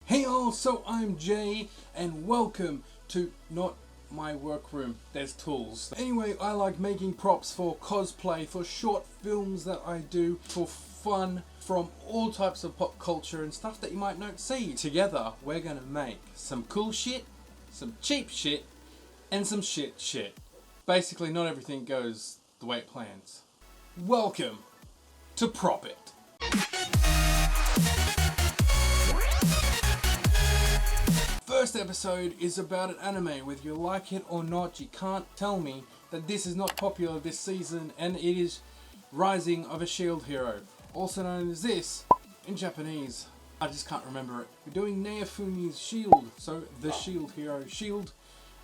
Hey all, so I'm Jay, and welcome to not my workroom. There's tools. Anyway, I like making props for cosplay, for short films that I do, for fun, from all types of pop culture and stuff that you might not see. Together, we're gonna make some cool shit, some cheap shit, and some shit. Basically, not everything goes the way it plans. Welcome to Prop It. First episode is about an anime. Whether you like it or not, you can't tell me that this is not popular this season, and it is Rising of a Shield Hero, also known as this in Japanese. I just can't remember it. We're doing Neofumi's Shield, so the Shield Hero Shield,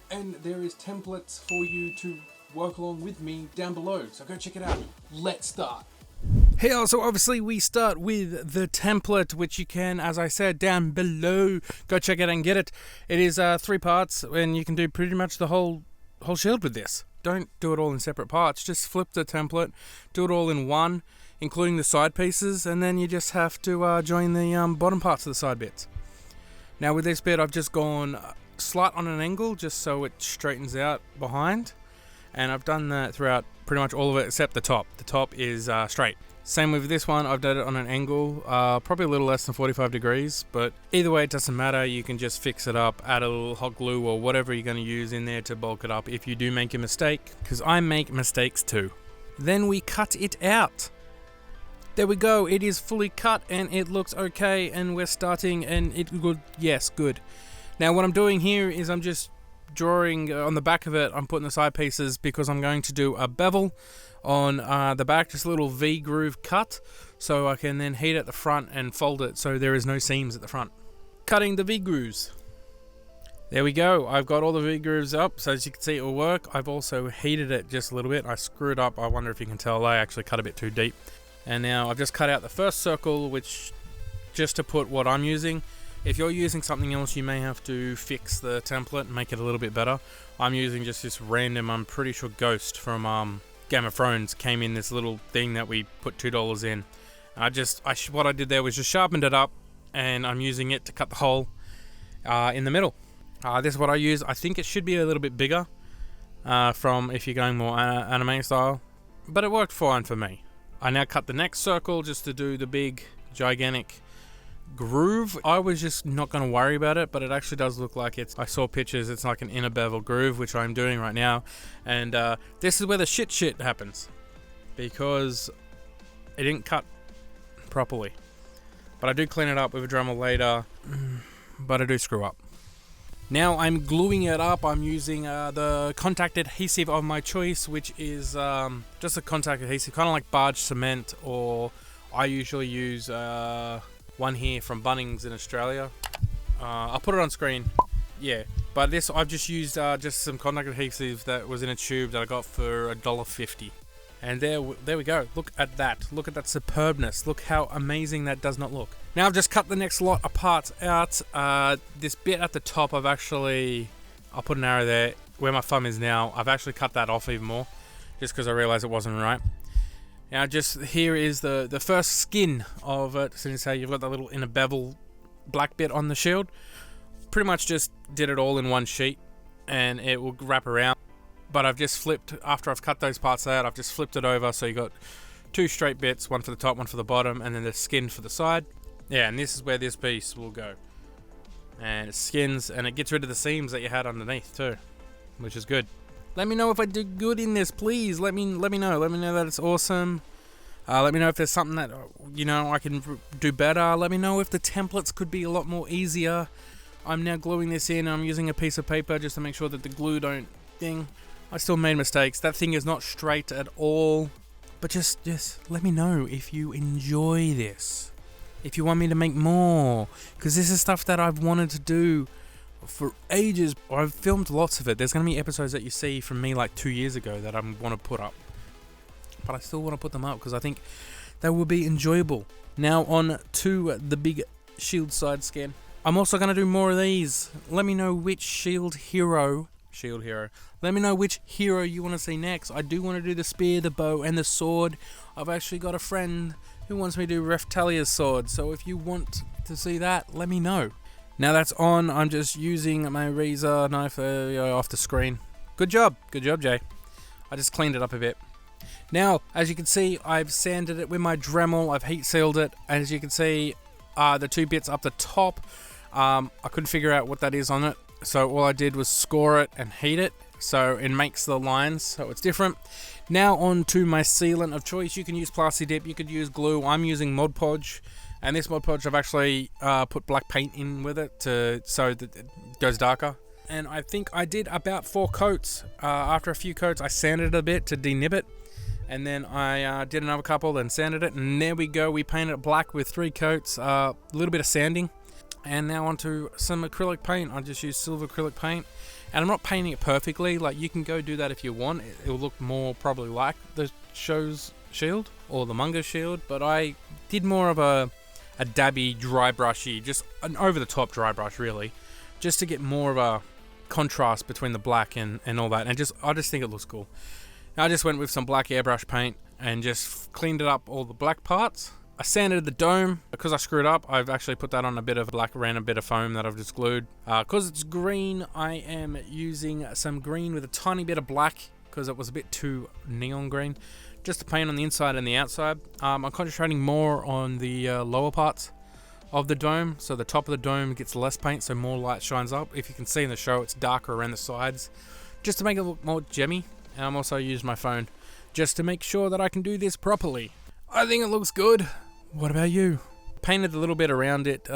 and there is templates for you to work along with me down below, so go check it out. Let's start. Hey, so obviously we start with the template, which you can, as I said, down below. Go check it and get it. It is 3 parts, and you can do pretty much the whole shield with this. Don't do it all in separate parts. Just flip the template, do it all in one, including the side pieces, and then you just have to join the bottom parts of the side bits. Now with this bit, I've just gone slight on an angle, just so it straightens out behind. And I've done that throughout pretty much all of it except the top. The top is straight. Same with this one, I've done it on an angle, probably a little less than 45 degrees, but either way it doesn't matter. You can just fix it up, add a little hot glue or whatever you're going to use in there to bulk it up if you do make a mistake, because I make mistakes too. Then we cut it out. There we go, it is fully cut and it looks okay, and we're starting and it good. Yes, good. Now what I'm doing here is I'm just drawing on the back of it. I'm putting the side pieces because I'm going to do a bevel on the back, just a little V groove cut, so I can then heat at the front and fold it so there is no seams at the front. Cutting the V grooves. There we go, I've got all the V grooves up, so as you can see it will work. I've also heated it just a little bit. I screwed up, I wonder if you can tell, I actually cut a bit too deep. And now I've just cut out the first circle, which just to put what I'm using. If you're using something else, you may have to fix the template and make it a little bit better. I'm using just this random, I'm pretty sure Ghost from Game of Thrones came in this little thing that we put $2 in. What I did there was just sharpened it up, and I'm using it to cut the hole in the middle. This is what I use. I think it should be a little bit bigger from if you're going more anime style, but it worked fine for me. I now cut the next circle just to do the big, gigantic groove. I was just not going to worry about it, but it actually does look like I saw pictures, it's like an inner bevel groove, which I'm doing right now, and this is where the shit happens, because it didn't cut properly. But I do clean it up with a Dremel later, but I do screw up. Now I'm gluing it up. I'm using the contact adhesive of my choice, which is just a contact adhesive, kind of like barge cement, or I usually use one here from Bunnings in Australia. I'll put it on screen. Yeah, but this I've just used just some contact adhesive that was in a tube that I got for $1.50. And there we go. Look at that. Look at that superbness. Look how amazing that does not look. Now I've just cut the next lot of parts out. This bit at the top, I'll put an arrow there where my thumb is now. I've actually cut that off even more, just because I realized it wasn't right. Now just here is the first skin of it. Since how you've got that little inner bevel black bit on the shield. Pretty much just did it all in one sheet, and it will wrap around. But I've just flipped, after I've cut those parts out, I've just flipped it over, so you got 2 straight bits, one for the top, one for the bottom, and then the skin for the side. Yeah, and this is where this piece will go. And it skins, and it gets rid of the seams that you had underneath too, which is good. Let me know if I do good in this, please. Let me know. Let me know that it's awesome. Let me know if there's something that I can do better. Let me know if the templates could be a lot more easier. I'm now gluing this in. I'm using a piece of paper just to make sure that the glue don't thing. I still made mistakes. That thing is not straight at all. But just let me know if you enjoy this. If you want me to make more. Because this is stuff that I've wanted to do for ages. I've filmed lots of it. There's going to be episodes that you see from me like 2 years ago that I want to put up. But I still want to put them up because I think they will be enjoyable. Now on to the big shield side skin. I'm also going to do more of these. Let me know which shield hero. Let me know which hero you want to see next. I do want to do the spear, the bow, and the sword. I've actually got a friend who wants me to do Reftalia's sword. So if you want to see that, let me know. Now that's on, I'm just using my razor knife off the screen. Good job, Jay. I just cleaned it up a bit. Now, as you can see, I've sanded it with my Dremel, I've heat sealed it, and as you can see, the two bits up the top, I couldn't figure out what that is on it, so all I did was score it and heat it, so it makes the lines, so it's different. Now on to my sealant of choice. You can use Plasti Dip, you could use glue, I'm using Mod Podge, and this Mod Podge I've actually put black paint in with it so that it goes darker. And I think I did about 4 coats. After a few coats I sanded it a bit to denib it. And then I did another couple, then sanded it, and there we go. We painted it black with 3 coats, a little bit of sanding. And now onto some acrylic paint. I just use silver acrylic paint. And I'm not painting it perfectly, like you can go do that if you want. It will look more probably like the show's shield, or the manga shield. But I did more of a dabby, dry brushy, just an over the top dry brush really. Just to get more of a contrast between the black and all that. And I just think it looks cool. I just went with some black airbrush paint and just cleaned it up all the black parts. I sanded the dome. Because I screwed up, I've actually put that on a bit of black random bit of foam that I've just glued. Because it's green, I am using some green with a tiny bit of black because it was a bit too neon green. Just to paint on the inside and the outside. I'm concentrating more on the lower parts of the dome. So the top of the dome gets less paint, so more light shines up. If you can see in the show, it's darker around the sides. Just to make it look more gemmy. And I'm also using my phone just to make sure that I can do this properly. I think it looks good. What about you? Painted a little bit around it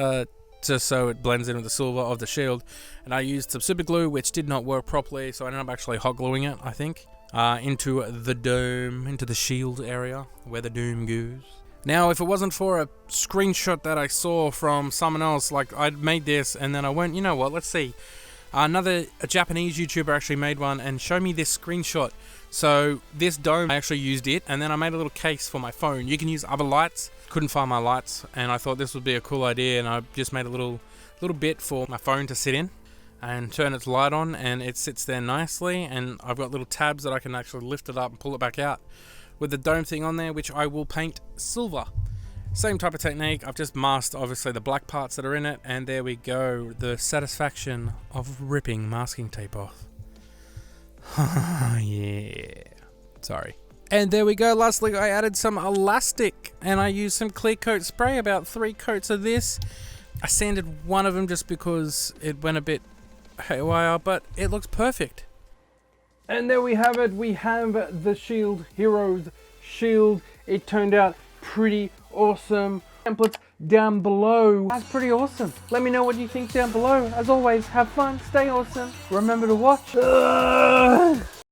just so it blends in with the silver of the shield. And I used some super glue, which did not work properly, so I ended up actually hot gluing it, I think, into the dome, into the shield area where the dome goes. Now, if it wasn't for a screenshot that I saw from someone else, like I'd made this and then I went, you know what, let's see. A Japanese YouTuber actually made one and showed me this screenshot. So this dome, I actually used it, and then I made a little case for my phone. You can use other lights. Couldn't find my lights, and I thought this would be a cool idea, and I just made a little bit for my phone to sit in and turn its light on, and it sits there nicely, and I've got little tabs that I can actually lift it up and pull it back out with the dome thing on there, which I will paint silver. Same type of technique. I've just masked obviously the black parts that are in it, and there we go. The satisfaction of ripping masking tape off. Yeah. Sorry. And there we go. Lastly, I added some elastic, and I used some clear coat spray, about 3 coats of this. I sanded one of them just because it went a bit haywire, but it looks perfect. And there we have it. We have the Shield Heroes shield. It turned out pretty awesome. Templates down below. That's pretty awesome. Let me know what you think down below. As always, have fun, stay awesome. Remember to watch.